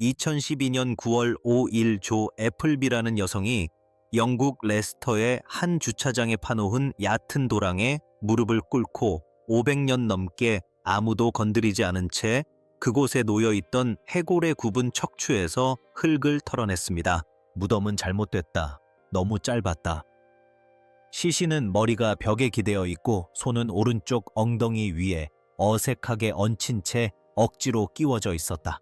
2012년 9월 5일 조 애플비라는 여성이 영국 레스터의 한 주차장에 파놓은 얕은 도랑에 무릎을 꿇고 500년 넘게 아무도 건드리지 않은 채 그곳에 놓여있던 해골에 굽은 척추에서 흙을 털어냈습니다. 무덤은 잘못됐다. 너무 짧았다. 시신은 머리가 벽에 기대어 있고 손은 오른쪽 엉덩이 위에 어색하게 얹힌 채 억지로 끼워져 있었다.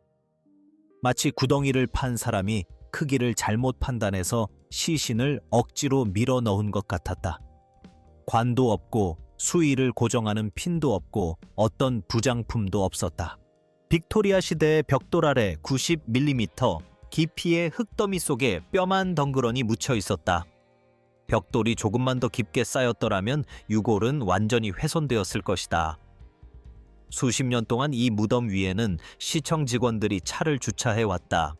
마치 구덩이를 판 사람이 크기를 잘못 판단해서 시신을 억지로 밀어 넣은 것 같았다. 관도 없고 수위를 고정하는 핀도 없고 어떤 부장품도 없었다. 빅토리아 시대의 벽돌 아래 90mm 깊이의 흙더미 속에 뼈만 덩그러니 묻혀 있었다. 벽돌이 조금만 더 깊게 쌓였더라면 유골은 완전히 훼손되었을 것이다. 수십 년 동안 이 무덤 위에는 시청 직원들이 차를 주차해왔다.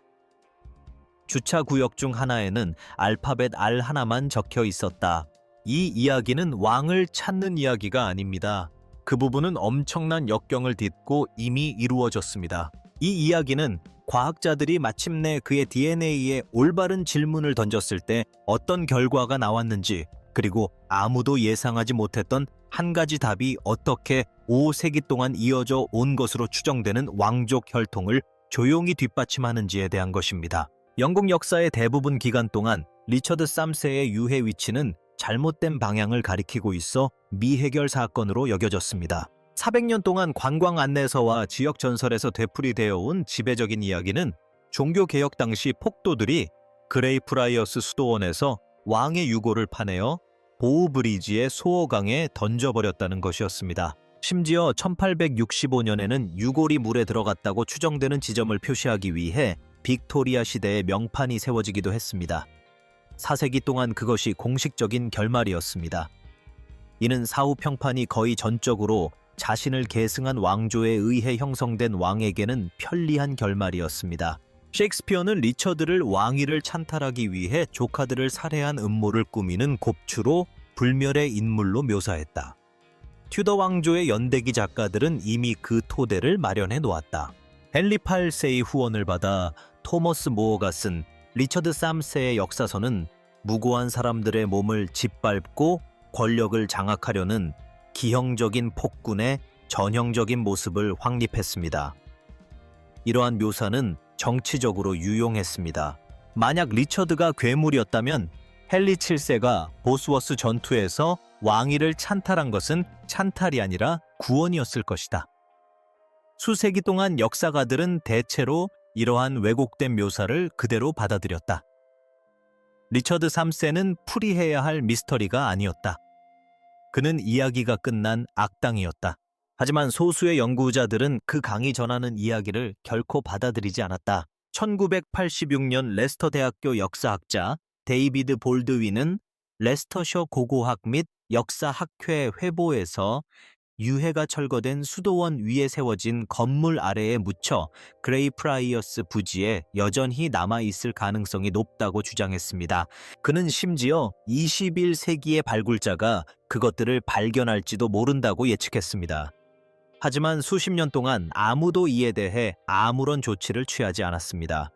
주차 구역 중 하나에는 알파벳 R 하나만 적혀 있었다. 이 이야기는 왕을 찾는 이야기가 아닙니다. 그 부분은 엄청난 역경을 딛고 이미 이루어졌습니다. 이 이야기는 과학자들이 마침내 그의 DNA에 올바른 질문을 던졌을 때 어떤 결과가 나왔는지, 그리고 아무도 예상하지 못했던 한 가지 답이 어떻게 5세기 동안 이어져 온 것으로 추정되는 왕족 혈통을 조용히 뒷받침하는지에 대한 것입니다. 영국 역사의 대부분 기간 동안 리처드 3세의 유해 위치는 잘못된 방향을 가리키고 있어 미해결 사건으로 여겨졌습니다. 400년 동안 관광 안내서와 지역 전설에서 되풀이되어 온 지배적인 이야기는 종교개혁 당시 폭도들이 그레이프라이어스 수도원에서 왕의 유골을 파내어 보우브리지의 소어강에 던져버렸다는 것이었습니다. 심지어 1865년에는 유골이 물에 들어갔다고 추정되는 지점을 표시하기 위해 빅토리아 시대의 명판이 세워지기도 했습니다. 4세기 동안 그것이 공식적인 결말이었습니다. 이는 사후 평판이 거의 전적으로 자신을 계승한 왕조에 의해 형성된 왕에게는 편리한 결말이었습니다. 셰익스피어는 리처드를 왕위를 찬탈하기 위해 조카들을 살해한 음모를 꾸미는 곱추로 불멸의 인물로 묘사했다. 튜더 왕조의 연대기 작가들은 이미 그 토대를 마련해 놓았다. 헨리 8세의 후원을 받아 토머스 모어가 쓴 리처드 3세의 역사서는 무고한 사람들의 몸을 짓밟고 권력을 장악하려는 기형적인 폭군의 전형적인 모습을 확립했습니다. 이러한 묘사는 정치적으로 유용했습니다. 만약 리처드가 괴물이었다면 헨리 7세가 보스워스 전투에서 왕위를 찬탈한 것은 찬탈이 아니라 구원이었을 것이다. 수세기 동안 역사가들은 대체로 이러한 왜곡된 묘사를 그대로 받아들였다. 리처드 3세는 풀이해야 할 미스터리가 아니었다. 그는 이야기가 끝난 악당이었다. 하지만 소수의 연구자들은 그 강이 전하는 이야기를 결코 받아들이지 않았다. 1986년 레스터 대학교 역사학자 데이비드 볼드윈은 레스터셔 고고학 및 역사학회 회보에서 유해가 철거된 수도원 위에 세워진 건물 아래에 묻혀 그레이프라이어스 부지에 여전히 남아있을 가능성이 높다고 주장했습니다. 그는 심지어 21세기의 발굴자가 그것들을 발견할지도 모른다고 예측했습니다. 하지만 수십 년 동안 아무도 이에 대해 아무런 조치를 취하지 않았습니다.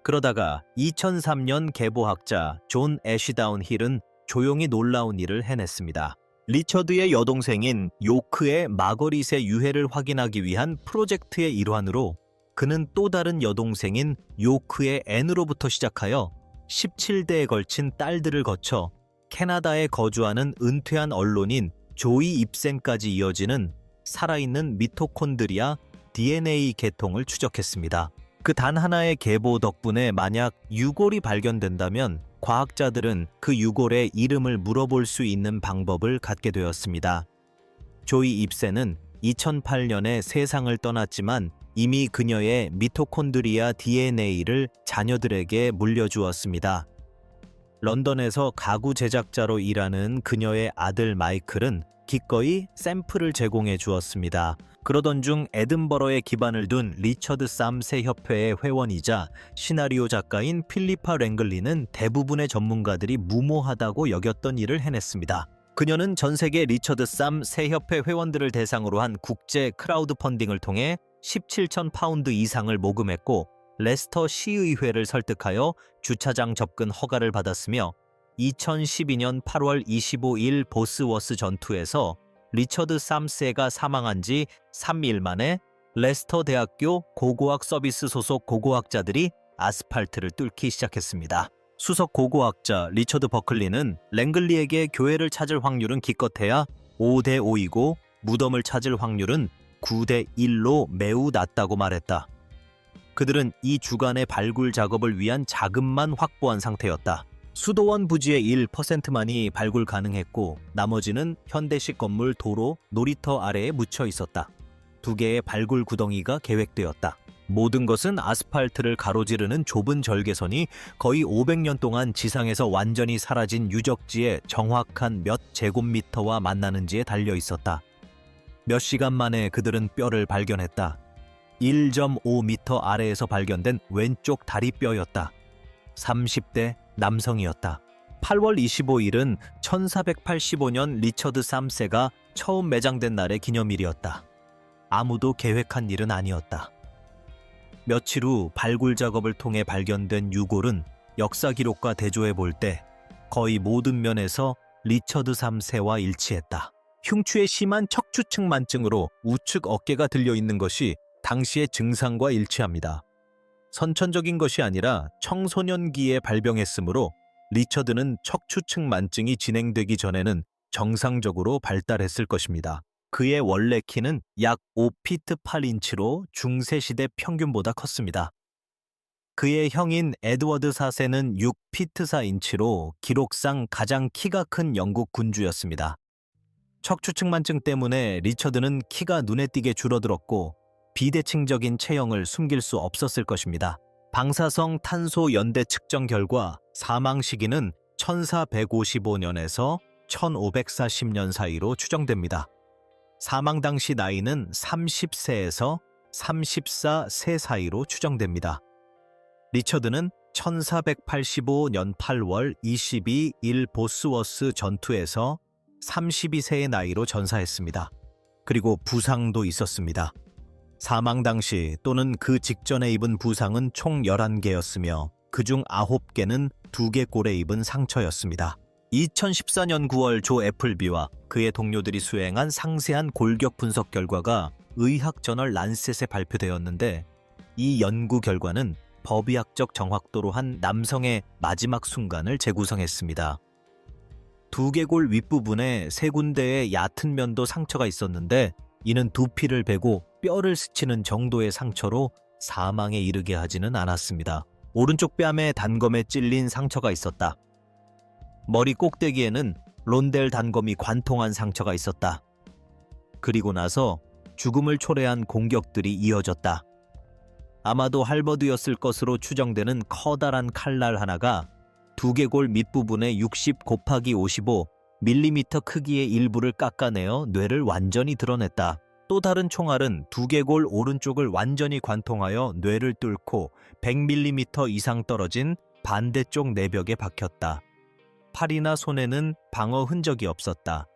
그러다가 2003년 계보학자 존 애쉬다운 힐은 조용히 놀라운 일을 해냈습니다. 리처드의 여동생인 요크의 마거릿의 유해를 확인하기 위한 프로젝트의 일환으로 그는 또 다른 여동생인 요크의 앤으로부터 시작하여 17대에 걸친 딸들을 거쳐 캐나다에 거주하는 은퇴한 언론인 조이 입센까지 이어지는 살아있는 미토콘드리아 DNA 계통을 추적했습니다. 그 단 하나의 계보 덕분에 만약 유골이 발견된다면 과학자들은 그 유골의 이름을 물어볼 수 있는 방법을 갖게 되었습니다. 조이 입센은 2008년에 세상을 떠났지만 이미 그녀의 미토콘드리아 DNA를 자녀들에게 물려주었습니다. 런던에서 가구 제작자로 일하는 그녀의 아들 마이클은 기꺼이 샘플을 제공해 주었습니다. 그러던 중 에든버러에 기반을 둔 리처드 3세 협회의 회원이자 시나리오 작가인 필리파 랭글리는 대부분의 전문가들이 무모하다고 여겼던 일을 해냈습니다. 그녀는 전 세계 리처드 3세 협회 회원들을 대상으로 한 국제 크라우드 펀딩을 통해 17,000 파운드 이상을 모금했고 레스터 시의회를 설득하여 주차장 접근 허가를 받았으며 2012년 8월 25일 보스워스 전투에서 리처드 쌈세가 사망한 지 3일 만에 레스터 대학교 고고학 서비스 소속 고고학자들이 아스팔트를 뚫기 시작했습니다. 수석 고고학자 리처드 버클리는 랭글리에게 교회를 찾을 확률은 기껏해야 5대 5이고 무덤을 찾을 확률은 9대 1로 매우 낮다고 말했다. 그들은 이 주간의 발굴 작업을 위한 자금만 확보한 상태였다. 수도원 부지의 1%만이 발굴 가능했고 나머지는 현대식 건물, 도로, 놀이터 아래에 묻혀 있었다. 2개의 발굴 구덩이가 계획되었다. 모든 것은 아스팔트를 가로지르는 좁은 절개선이 거의 500년 동안 지상에서 완전히 사라진 유적지의 정확한 몇 제곱미터와 만나는지에 달려 있었다. 몇 시간 만에 그들은 뼈를 발견했다. 1.5m 아래에서 발견된 왼쪽 다리뼈였다. 30대 남성이었다. 8월 25일은 1485년 리처드 쌈세가 처음 매장된 날의 기념일이었다. 아무도 계획한 일은 아니었다. 며칠 후 발굴 작업을 통해 발견된 유골은 역사 기록과 대조해 볼 때 거의 모든 면에서 리처드 3세와 일치했다. 흉추의 심한 척추측만증으로 우측 어깨가 들려 있는 것이 당시의 증상과 일치합니다. 선천적인 것이 아니라 청소년기에 발병했으므로 리처드는 척추측만증이 진행되기 전에는 정상적으로 발달했을 것입니다. 그의 원래 키는 약 5피트 8인치로 중세시대 평균보다 컸습니다. 그의 형인 에드워드 4세는 6피트 4인치로 기록상 가장 키가 큰 영국 군주였습니다. 척추측만증 때문에 리처드는 키가 눈에 띄게 줄어들었고 비대칭적인 체형을 숨길 수 없었을 것입니다. 방사성 탄소 연대 측정 결과 사망 시기는 1455년에서 1540년 사이로 추정됩니다. 사망 당시 나이는 30세에서 34세 사이로 추정됩니다. 리처드는 1485년 8월 22일 보스워스 전투에서 32세의 나이로 전사했습니다. 그리고 부상도 있었습니다. 사망 당시 또는 그 직전에 입은 부상은 총 11개였으며 그중 9개는 두개골에 입은 상처였습니다. 2014년 9월 조 애플비와 그의 동료들이 수행한 상세한 골격 분석 결과가 의학 저널 란셋에 발표되었는데 이 연구 결과는 법의학적 정확도로 한 남성의 마지막 순간을 재구성했습니다. 두개골 윗부분에 3군데의 얕은 면도 상처가 있었는데 이는 두피를 베고 뼈를 스치는 정도의 상처로 사망에 이르게 하지는 않았습니다. 오른쪽 뺨에 단검에 찔린 상처가 있었다. 머리 꼭대기에는 론델 단검이 관통한 상처가 있었다. 그리고 나서 죽음을 초래한 공격들이 이어졌다. 아마도 할버드였을 것으로 추정되는 커다란 칼날 하나가 두개골 밑부분의 60 곱하기 55mm 크기의 일부를 깎아내어 뇌를 완전히 드러냈다. 또 다른 총알은 두개골 오른쪽을 완전히 관통하여 뇌를 뚫고 100mm 이상 떨어진 반대쪽 내벽에 박혔다. 팔이나 손에는 방어 흔적이 없었다.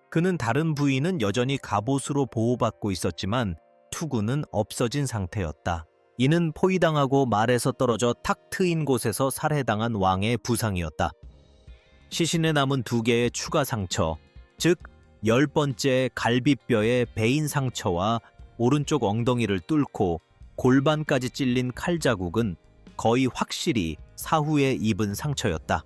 그는 다른 부위는 여전히 갑옷으로 보호받고 있었지만 투구는 없어진 상태였다. 이는 포위당하고 말에서 떨어져 탁 트인 곳에서 살해당한 왕의 부상이었다. 시신에 남은 2개의 추가 상처, 즉 10번째 갈비뼈의 베인 상처와 오른쪽 엉덩이를 뚫고 골반까지 찔린 칼 자국은 거의 확실히 사후에 입은 상처였다.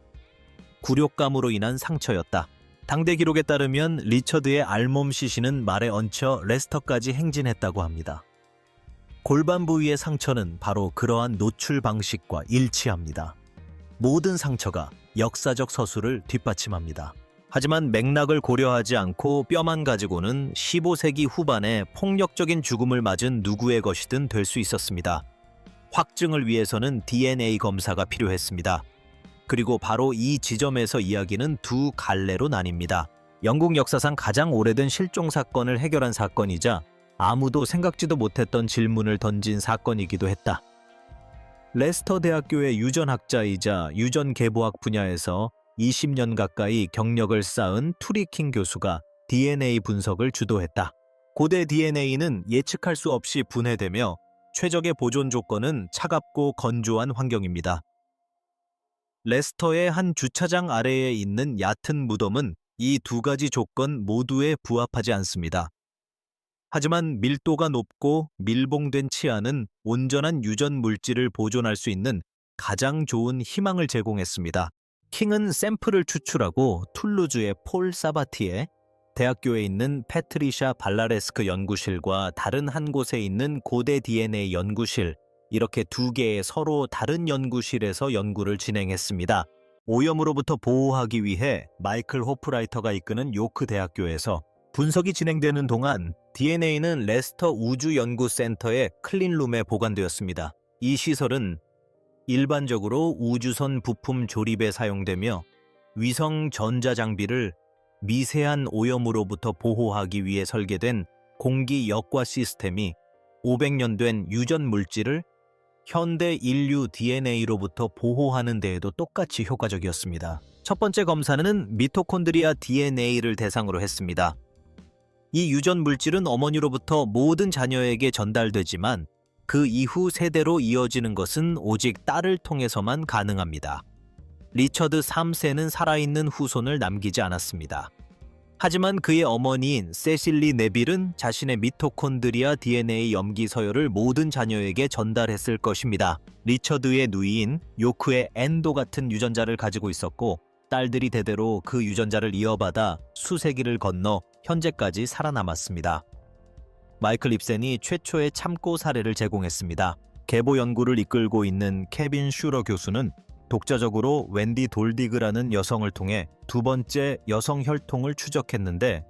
굴욕감으로 인한 상처였다. 당대 기록에 따르면 리처드의 알몸 시신은 말에 얹혀 레스터까지 행진했다고 합니다. 골반 부위의 상처는 바로 그러한 노출 방식과 일치합니다. 모든 상처가 역사적 서술을 뒷받침합니다. 하지만 맥락을 고려하지 않고 뼈만 가지고는 15세기 후반에 폭력적인 죽음을 맞은 누구의 것이든 될 수 있었습니다. 확증을 위해서는 DNA 검사가 필요했습니다. 그리고 바로 이 지점에서 이야기는 두 갈래로 나뉩니다. 영국 역사상 가장 오래된 실종 사건을 해결한 사건이자 아무도 생각지도 못했던 질문을 던진 사건이기도 했다. 레스터 대학교의 유전학자이자 유전계보학 분야에서 20년 가까이 경력을 쌓은 투리킹 교수가 DNA 분석을 주도했다. 고대 DNA는 예측할 수 없이 분해되며 최적의 보존 조건은 차갑고 건조한 환경입니다. 레스터의 한 주차장 아래에 있는 얕은 무덤은 이 두 가지 조건 모두에 부합하지 않습니다. 하지만 밀도가 높고 밀봉된 치아는 온전한 유전 물질을 보존할 수 있는 가장 좋은 희망을 제공했습니다. 킹은 샘플을 추출하고 툴루즈의 폴 사바티에, 대학교에 있는 패트리샤 발라레스크 연구실과 다른 한 곳에 있는 고대 DNA 연구실, 이렇게 두 개의 서로 다른 연구실에서 연구를 진행했습니다. 오염으로부터 보호하기 위해 마이클 호프라이터가 이끄는 요크 대학교에서 분석이 진행되는 동안 DNA는 레스터 우주연구센터의 클린룸에 보관되었습니다. 이 시설은 일반적으로 우주선 부품 조립에 사용되며 위성 전자장비를 미세한 오염으로부터 보호하기 위해 설계된 공기 역과 시스템이 500년 된 유전 물질을 현대 인류 DNA로부터 보호하는 데에도 똑같이 효과적이었습니다. 첫 번째 검사는 미토콘드리아 DNA를 대상으로 했습니다. 이 유전 물질은 어머니로부터 모든 자녀에게 전달되지만 그 이후 세대로 이어지는 것은 오직 딸을 통해서만 가능합니다. 리처드 3세는 살아있는 후손을 남기지 않았습니다. 하지만 그의 어머니인 세실리 네빌은 자신의 미토콘드리아 DNA 염기 서열을 모든 자녀에게 전달했을 것입니다. 리처드의 누이인 요크의 앤도 같은 유전자를 가지고 있었고 딸들이 대대로 그 유전자를 이어받아 수세기를 건너 현재까지 살아남았습니다. 마이클 입센이 최초의 참고 사례를 제공했습니다. 계보 연구를 이끌고 있는 케빈 슈러 교수는 독자적으로 웬디 돌디그라는 여성을 통해 두 번째 여성 혈통을 추적했는데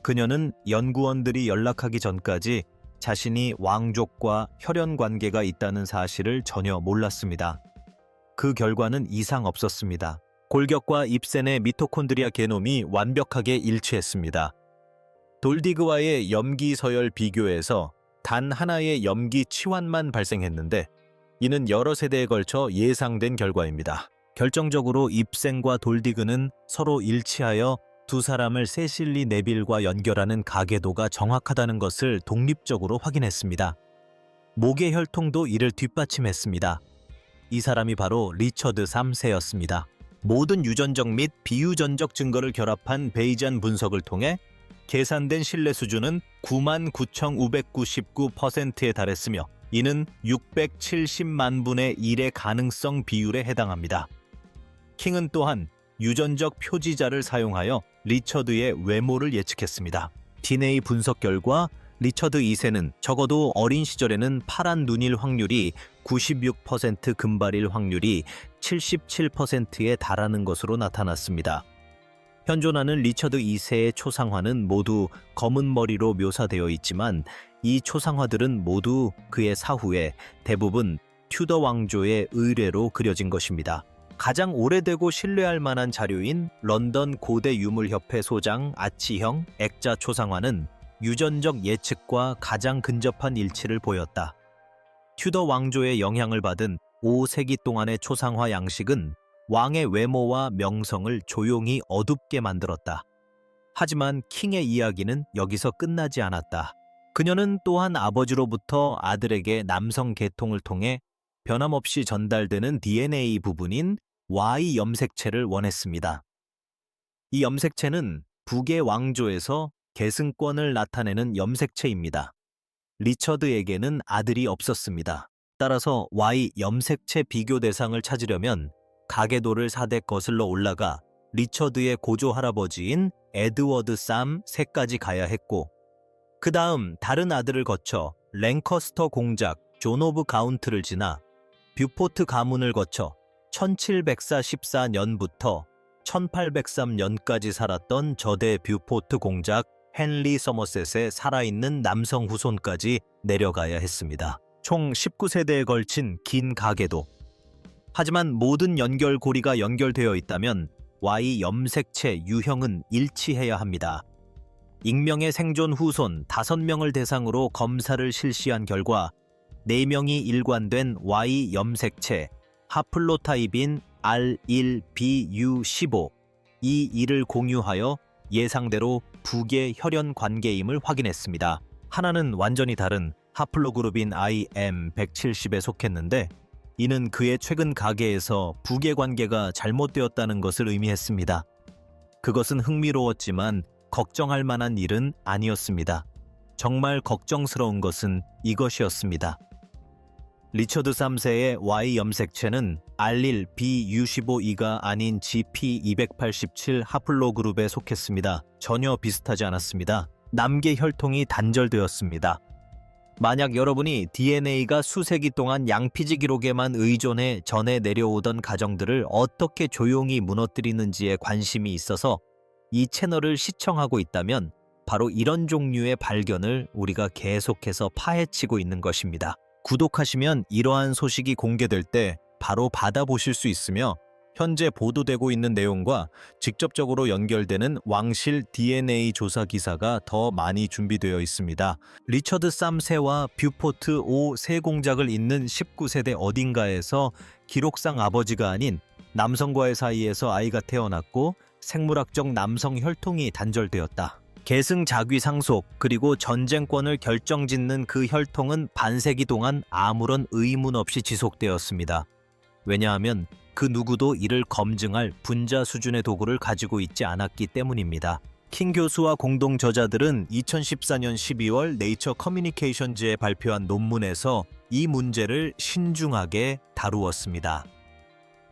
그녀는 연구원들이 연락하기 전까지 자신이 왕족과 혈연 관계가 있다는 사실을 전혀 몰랐습니다. 그 결과는 이상 없었습니다. 골격과 입센의 미토콘드리아 게놈이 완벽하게 일치했습니다. 돌디그와의 염기 서열 비교에서 단 하나의 염기 치환만 발생했는데 이는 여러 세대에 걸쳐 예상된 결과입니다. 결정적으로 입센과 돌디그는 서로 일치하여 두 사람을 세실리 네빌과 연결하는 가계도가 정확하다는 것을 독립적으로 확인했습니다. 목의 혈통도 이를 뒷받침했습니다. 이 사람이 바로 리처드 3세였습니다. 모든 유전적 및 비유전적 증거를 결합한 베이지안 분석을 통해 계산된 신뢰 수준은 99,599%에 달했으며 이는 670만 분의 1의 가능성 비율에 해당합니다. 킹은 또한 유전적 표지자를 사용하여 리처드의 외모를 예측했습니다. DNA 분석 결과 리처드 2세는 적어도 어린 시절에는 파란 눈일 확률이 96%, 금발일 확률이 77%에 달하는 것으로 나타났습니다. 현존하는 리처드 2세의 초상화는 모두 검은 머리로 묘사되어 있지만 이 초상화들은 모두 그의 사후에 대부분 튜더 왕조의 의뢰로 그려진 것입니다. 가장 오래되고 신뢰할 만한 자료인 런던 고대 유물협회 소장 아치형 액자 초상화는 유전적 예측과 가장 근접한 일치를 보였다. 튜더 왕조의 영향을 받은 5세기 동안의 초상화 양식은 왕의 외모와 명성을 조용히 어둡게 만들었다. 하지만 킹의 이야기는 여기서 끝나지 않았다. 그녀는 또한 아버지로부터 아들에게 남성 계통을 통해 변함없이 전달되는 DNA 부분인 Y 염색체를 원했습니다. 이 염색체는 북의 왕조에서 계승권을 나타내는 염색체입니다. 리처드에게는 아들이 없었습니다. 따라서 Y 염색체 비교 대상을 찾으려면 가계도를 4대 거슬러 올라가 리처드의 고조 할아버지인 에드워드 쌈 3까지 가야 했고 그 다음 다른 아들을 거쳐 랭커스터 공작 존 오브 가운트를 지나 뷰포트 가문을 거쳐 1714년부터 1803년까지 살았던 저대 뷰포트 공작 헨리 서머셋의 살아있는 남성 후손까지 내려가야 했습니다. 총 19세대에 걸친 긴 가계도. 하지만 모든 연결고리가 연결되어 있다면 Y 염색체 유형은 일치해야 합니다. 익명의 생존 후손 5명을 대상으로 검사를 실시한 결과 4명이 일관된 Y 염색체 하플로타입인 R1BU15 이 일을 공유하여 예상대로 북의 혈연 관계임을 확인했습니다. 하나는 완전히 다른 하플로그룹인 IM170에 속했는데 이는 그의 최근 가계에서 부계 관계가 잘못되었다는 것을 의미했습니다. 그것은 흥미로웠지만 걱정할 만한 일은 아니었습니다. 정말 걱정스러운 것은 이것이었습니다. 리처드 3세의 Y 염색체는 알릴 B65E가 아닌 GP287 하플로그룹에 속했습니다. 전혀 비슷하지 않았습니다. 남계 혈통이 단절되었습니다. 만약 여러분이 DNA가 수세기 동안 양피지 기록에만 의존해 전해 내려오던 가정들을 어떻게 조용히 무너뜨리는지에 관심이 있어서 이 채널을 시청하고 있다면 바로 이런 종류의 발견을 우리가 계속해서 파헤치고 있는 것입니다. 구독하시면 이러한 소식이 공개될 때 바로 받아보실 수 있으며 현재 보도되고 있는 내용과 직접적으로 연결되는 왕실 DNA 조사 기사가 더 많이 준비되어 있습니다. 리처드 3세와 뷰포트 5세 공작을 잇는 19세대 어딘가에서 기록상 아버지가 아닌 남성과의 사이에서 아이가 태어났고 생물학적 남성 혈통이 단절되었다. 계승 자귀 상속 그리고 전쟁권을 결정짓는 그 혈통은 반세기 동안 아무런 의문 없이 지속되었습니다. 왜냐하면 그 누구도 이를 검증할 분자 수준의 도구를 가지고 있지 않았기 때문입니다. 킹 교수와 공동 저자들은 2014년 12월 네이처 커뮤니케이션즈에 발표한 논문에서 이 문제를 신중하게 다루었습니다.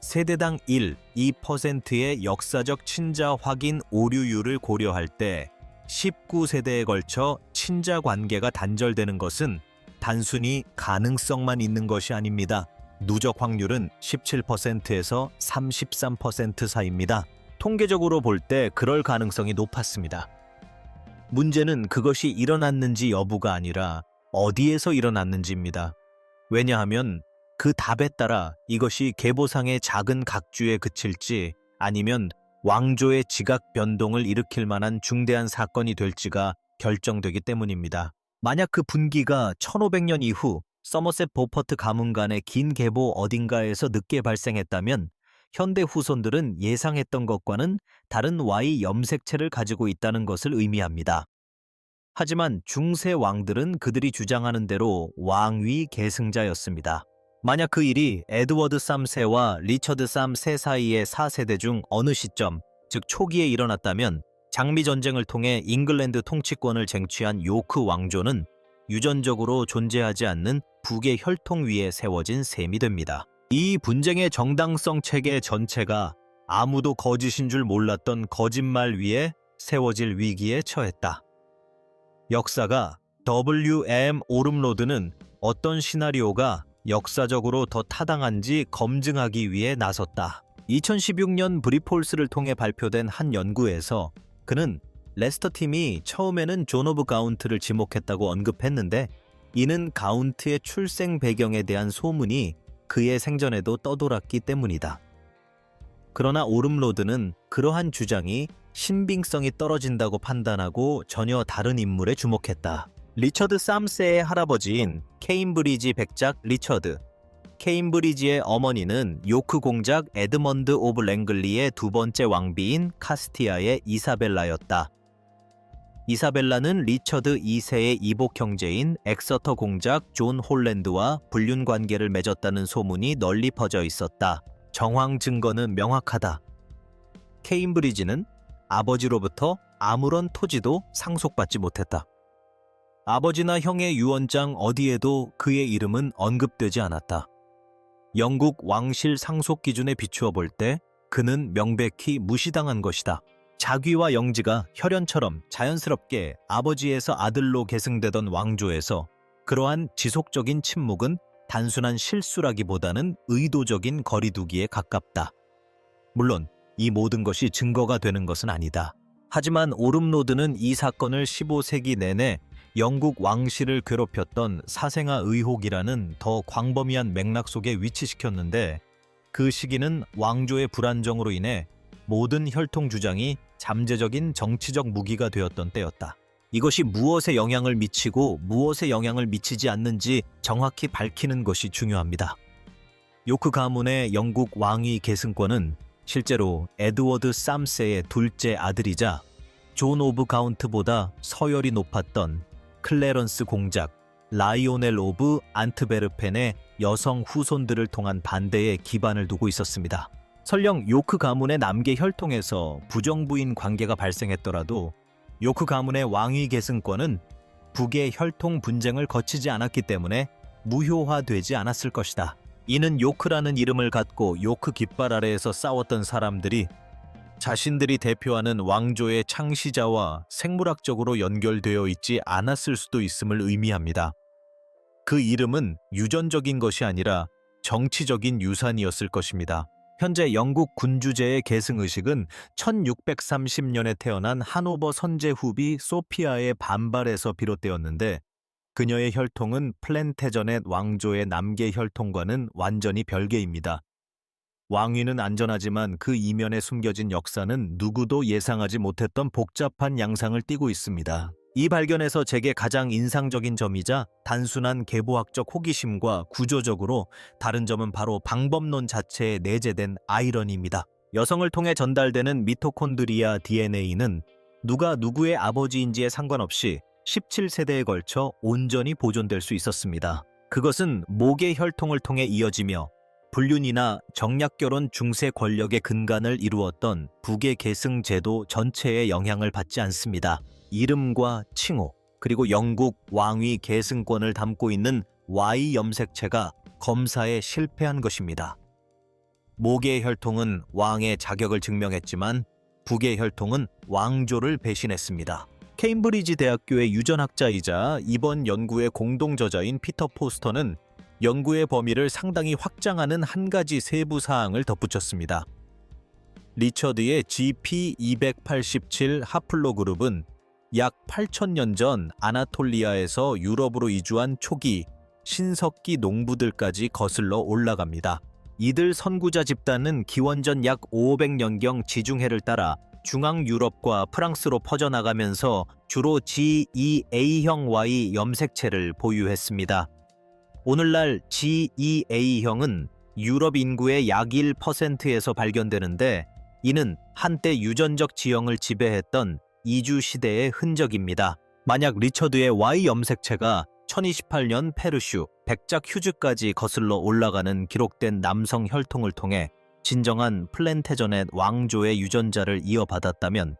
세대당 1, 2%의 역사적 친자 확인 오류율을 고려할 때 19세대에 걸쳐 친자 관계가 단절되는 것은 단순히 가능성만 있는 것이 아닙니다. 누적 확률은 17%에서 33% 사이입니다. 통계적으로 볼 때 그럴 가능성이 높았습니다. 문제는 그것이 일어났는지 여부가 아니라 어디에서 일어났는지입니다. 왜냐하면 그 답에 따라 이것이 계보상의 작은 각주에 그칠지 아니면 왕조의 지각 변동을 일으킬 만한 중대한 사건이 될지가 결정되기 때문입니다. 만약 그 분기가 1500년 이후 서머셋 보퍼트 가문 간의 긴 계보 어딘가에서 늦게 발생했다면 현대 후손들은 예상했던 것과는 다른 Y 염색체를 가지고 있다는 것을 의미합니다. 하지만 중세 왕들은 그들이 주장하는 대로 왕위 계승자였습니다. 만약 그 일이 에드워드 3세와 리처드 3세 사이의 4세대 중 어느 시점, 즉 초기에 일어났다면 장미 전쟁을 통해 잉글랜드 통치권을 쟁취한 요크 왕조는 유전적으로 존재하지 않는 북의 혈통 위에 세워진 셈이 됩니다. 이 분쟁의 정당성 체계 전체가 아무도 거짓인 줄 몰랐던 거짓말 위에 세워질 위기에 처했다. 역사가 W.M. 오름로드는 어떤 시나리오가 역사적으로 더 타당한지 검증하기 위해 나섰다. 2016년 브리폴스를 통해 발표된 한 연구에서 그는 레스터 팀이 처음에는 존 오브 가운트를 지목했다고 언급했는데 이는 가운트의 출생 배경에 대한 소문이 그의 생전에도 떠돌았기 때문이다. 그러나 오름로드는 그러한 주장이 신빙성이 떨어진다고 판단하고 전혀 다른 인물에 주목했다. 리처드 3세의 할아버지인 케임브리지 백작 리처드, 케임브리지의 어머니는 요크 공작 에드먼드 오브 랭글리의 두 번째 왕비인 카스티아의 이사벨라였다. 이사벨라는 리처드 2세의 이복 형제인 엑서터 공작 존 홀랜드와 불륜 관계를 맺었다는 소문이 널리 퍼져 있었다. 정황 증거는 명확하다. 케임브리지는 아버지로부터 아무런 토지도 상속받지 못했다. 아버지나 형의 유언장 어디에도 그의 이름은 언급되지 않았다. 영국 왕실 상속 기준에 비추어 볼 때 그는 명백히 무시당한 것이다. 자귀와 영지가 혈연처럼 자연스럽게 아버지에서 아들로 계승되던 왕조에서 그러한 지속적인 침묵은 단순한 실수라기보다는 의도적인 거리두기에 가깝다. 물론 이 모든 것이 증거가 되는 것은 아니다. 하지만 오름로드는 이 사건을 15세기 내내 영국 왕실을 괴롭혔던 사생아 의혹이라는 더 광범위한 맥락 속에 위치시켰는데 그 시기는 왕조의 불안정으로 인해 모든 혈통 주장이 잠재적인 정치적 무기가 되었던 때였다. 이것이 무엇에 영향을 미치고 무엇에 영향을 미치지 않는지 정확히 밝히는 것이 중요합니다. 요크 가문의 영국 왕위 계승권은 실제로 에드워드 3세의 둘째 아들이자 존 오브 가운트보다 서열이 높았던 클레런스 공작, 라이오넬 오브 안트베르펜의 여성 후손들을 통한 반대에 기반을 두고 있었습니다. 설령 요크 가문의 남계 혈통에서 부정부인 관계가 발생했더라도 요크 가문의 왕위 계승권은 북의 혈통 분쟁을 거치지 않았기 때문에 무효화되지 않았을 것이다. 이는 요크라는 이름을 갖고 요크 깃발 아래에서 싸웠던 사람들이 자신들이 대표하는 왕조의 창시자와 생물학적으로 연결되어 있지 않았을 수도 있음을 의미합니다. 그 이름은 유전적인 것이 아니라 정치적인 유산이었을 것입니다. 현재 영국 군주제의 계승의식은 1630년에 태어난 하노버 선제 후비 소피아의 반발에서 비롯되었는데 그녀의 혈통은 플랜테저넷 왕조의 남계 혈통과는 완전히 별개입니다. 왕위는 안전하지만 그 이면에 숨겨진 역사는 누구도 예상하지 못했던 복잡한 양상을 띠고 있습니다. 이 발견에서 제게 가장 인상적인 점이자 단순한 계보학적 호기심과 구조적으로 다른 점은 바로 방법론 자체에 내재된 아이러니입니다. 여성을 통해 전달되는 미토콘드리아 DNA는 누가 누구의 아버지인지에 상관없이 17세대에 걸쳐 온전히 보존될 수 있었습니다. 그것은 목의 혈통을 통해 이어지며 불륜이나 정략결혼 중세 권력의 근간을 이루었던 북의 계승 제도 전체에 영향을 받지 않습니다. 이름과 칭호, 그리고 영국 왕위 계승권을 담고 있는 Y 염색체가 검사에 실패한 것입니다. 목의 혈통은 왕의 자격을 증명했지만 북의 혈통은 왕조를 배신했습니다. 케임브리지 대학교의 유전학자이자 이번 연구의 공동저자인 피터 포스터는 연구의 범위를 상당히 확장하는 한 가지 세부 사항을 덧붙였습니다. 리처드의 GP287 하플로그룹은 약 8,000년 전 아나톨리아에서 유럽으로 이주한 초기 신석기 농부들까지 거슬러 올라갑니다. 이들 선구자 집단은 기원전 약 500년경 지중해를 따라 중앙 유럽과 프랑스로 퍼져나가면서 주로 G2A형 Y 염색체를 보유했습니다. 오늘날 G2A형은 유럽 인구의 약 1%에서 발견되는데 이는 한때 유전적 지형을 지배했던 이주 시대의 흔적입니다. 만약 리처드의 Y 염색체가 1028년 페르슈, 백작 휴즈까지 거슬러 올라가는 기록된 남성 혈통을 통해 진정한 플랜테저넷 왕조의 유전자를 이어받았다면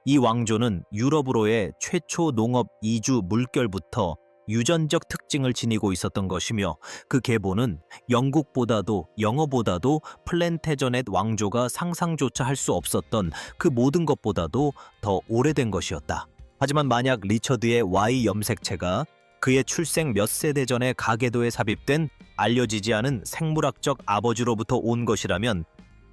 이 왕조는 유럽으로의 최초 농업 이주 물결부터 유전적 특징을 지니고 있었던 것이며 그 계보는 영국보다도 영어보다도 플랜테저넷 왕조가 상상조차 할 수 없었던 그 모든 것보다도 더 오래된 것이었다. 하지만 만약 리처드의 Y 염색체가 그의 출생 몇 세대 전에 가계도에 삽입된 알려지지 않은 생물학적 아버지로부터 온 것이라면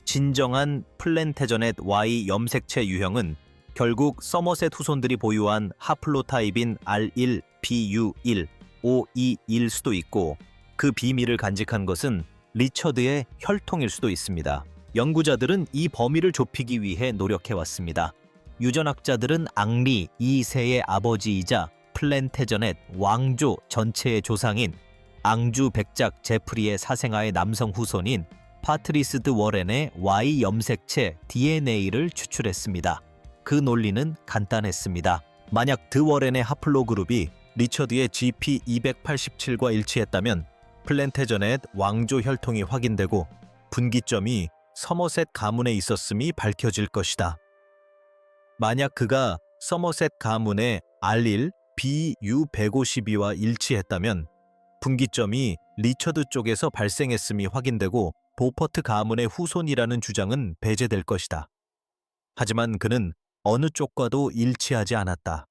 진정한 플랜테저넷 Y 염색체 유형은 결국 서머셋 후손들이 보유한 하플로타입인 R1, BU1, O2일 수도 있고 그 비밀을 간직한 것은 리처드의 혈통일 수도 있습니다. 연구자들은 이 범위를 좁히기 위해 노력해왔습니다. 유전학자들은 앙리 2세의 아버지이자 플랜테저넷 왕조 전체의 조상인 앙주 백작 제프리의 사생아의 남성 후손인 파트리스드 워렌의 Y 염색체 DNA를 추출했습니다. 그 논리는 간단했습니다. 만약 드 워렌의 하플로그룹이 리처드의 GP287과 일치했다면 플랜테저넷 왕조 혈통이 확인되고 분기점이 서머셋 가문에 있었음이 밝혀질 것이다. 만약 그가 서머셋 가문의 R1, BU152와 일치했다면 분기점이 리처드 쪽에서 발생했음이 확인되고 보퍼트 가문의 후손이라는 주장은 배제될 것이다. 하지만 그는 어느 쪽과도 일치하지 않았다.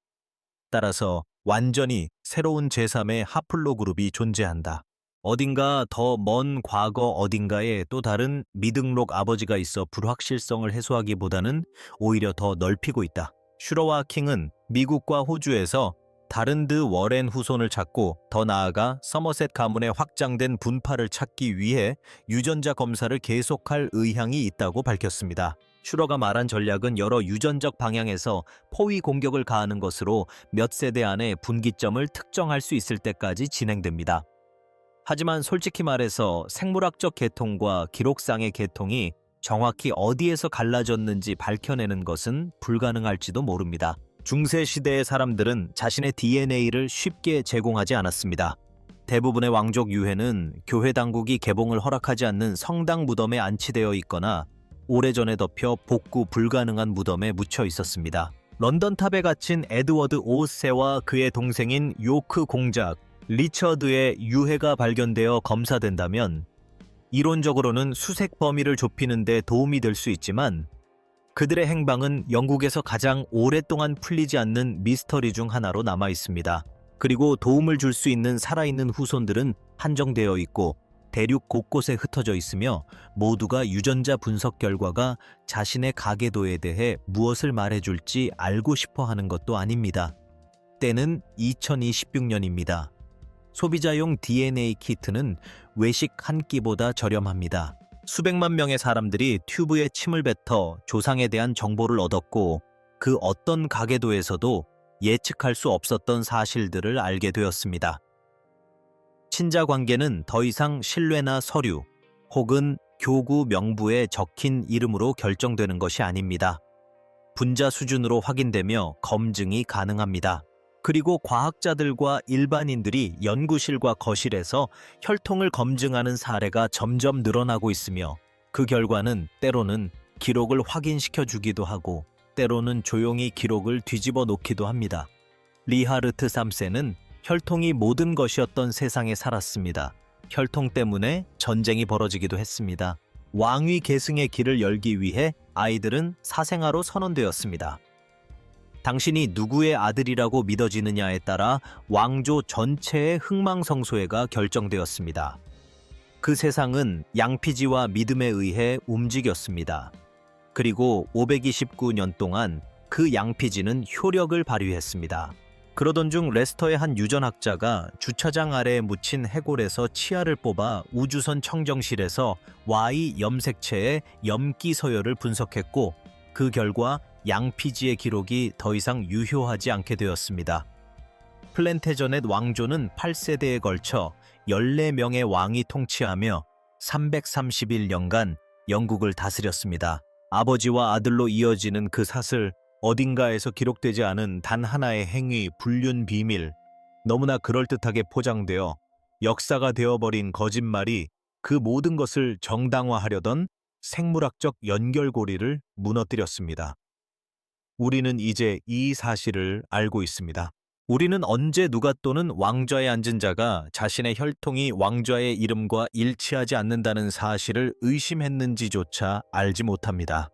따라서 완전히 새로운 제3의 하플로그룹이 존재한다. 어딘가 더 먼 과거 어딘가에 또 다른 미등록 아버지가 있어 불확실성을 해소하기보다는 오히려 더 넓히고 있다. 슈러와 킹은 미국과 호주에서 다른 드 워렌 후손을 찾고 더 나아가 서머셋 가문의 확장된 분파를 찾기 위해 유전자 검사를 계속할 의향이 있다고 밝혔습니다. 슈러가 말한 전략은 여러 유전적 방향에서 포위 공격을 가하는 것으로 몇 세대 안에 분기점을 특정할 수 있을 때까지 진행됩니다. 하지만 솔직히 말해서 생물학적 계통과 기록상의 계통이 정확히 어디에서 갈라졌는지 밝혀내는 것은 불가능할지도 모릅니다. 중세 시대의 사람들은 자신의 DNA를 쉽게 제공하지 않았습니다. 대부분의 왕족 유해는 교회 당국이 개봉을 허락하지 않는 성당 무덤에 안치되어 있거나 오래전에 덮여 복구 불가능한 무덤에 묻혀 있었습니다. 런던 탑에 갇힌 에드워드 5세와 그의 동생인 요크 공작 리처드의 유해가 발견되어 검사된다면 이론적으로는 수색 범위를 좁히는 데 도움이 될 수 있지만 그들의 행방은 영국에서 가장 오랫동안 풀리지 않는 미스터리 중 하나로 남아 있습니다. 그리고 도움을 줄 수 있는 살아있는 후손들은 한정되어 있고 대륙 곳곳에 흩어져 있으며 모두가 유전자 분석 결과가 자신의 가계도에 대해 무엇을 말해줄지 알고 싶어 하는 것도 아닙니다. 때는 2026년입니다. 소비자용 DNA 키트는 외식 한 끼보다 저렴합니다. 수백만 명의 사람들이 튜브에 침을 뱉어 조상에 대한 정보를 얻었고 그 어떤 가계도에서도 예측할 수 없었던 사실들을 알게 되었습니다. 친자 관계는 더 이상 신뢰나 서류 혹은 교구 명부에 적힌 이름으로 결정되는 것이 아닙니다. 분자 수준으로 확인되며 검증이 가능합니다. 그리고 과학자들과 일반인들이 연구실과 거실에서 혈통을 검증하는 사례가 점점 늘어나고 있으며 그 결과는 때로는 기록을 확인시켜 주기도 하고 때로는 조용히 기록을 뒤집어 놓기도 합니다. 리하르트 3세는 혈통이 모든 것이었던 세상에 살았습니다. 혈통 때문에 전쟁이 벌어지기도 했습니다. 왕위 계승의 길을 열기 위해 아이들은 사생아로 선언되었습니다. 당신이 누구의 아들이라고 믿어지느냐에 따라 왕조 전체의 흥망성쇠가 결정되었습니다. 그 세상은 양피지와 믿음에 의해 움직였습니다. 그리고 529년 동안 그 양피지는 효력을 발휘했습니다. 그러던 중 레스터의 한 유전학자가 주차장 아래에 묻힌 해골에서 치아를 뽑아 우주선 청정실에서 Y 염색체의 염기 서열을 분석했고 그 결과 양피지의 기록이 더 이상 유효하지 않게 되었습니다. 플랜테저넷 왕조는 8세대에 걸쳐 14명의 왕이 통치하며 331년간 영국을 다스렸습니다. 아버지와 아들로 이어지는 그 사슬, 어딘가에서 기록되지 않은 단 하나의 행위, 불륜 비밀, 너무나 그럴듯하게 포장되어 역사가 되어버린 거짓말이 그 모든 것을 정당화하려던 생물학적 연결고리를 무너뜨렸습니다. 우리는 이제 이 사실을 알고 있습니다. 우리는 언제 누가 또는 왕좌에 앉은 자가 자신의 혈통이 왕좌의 이름과 일치하지 않는다는 사실을 의심했는지조차 알지 못합니다.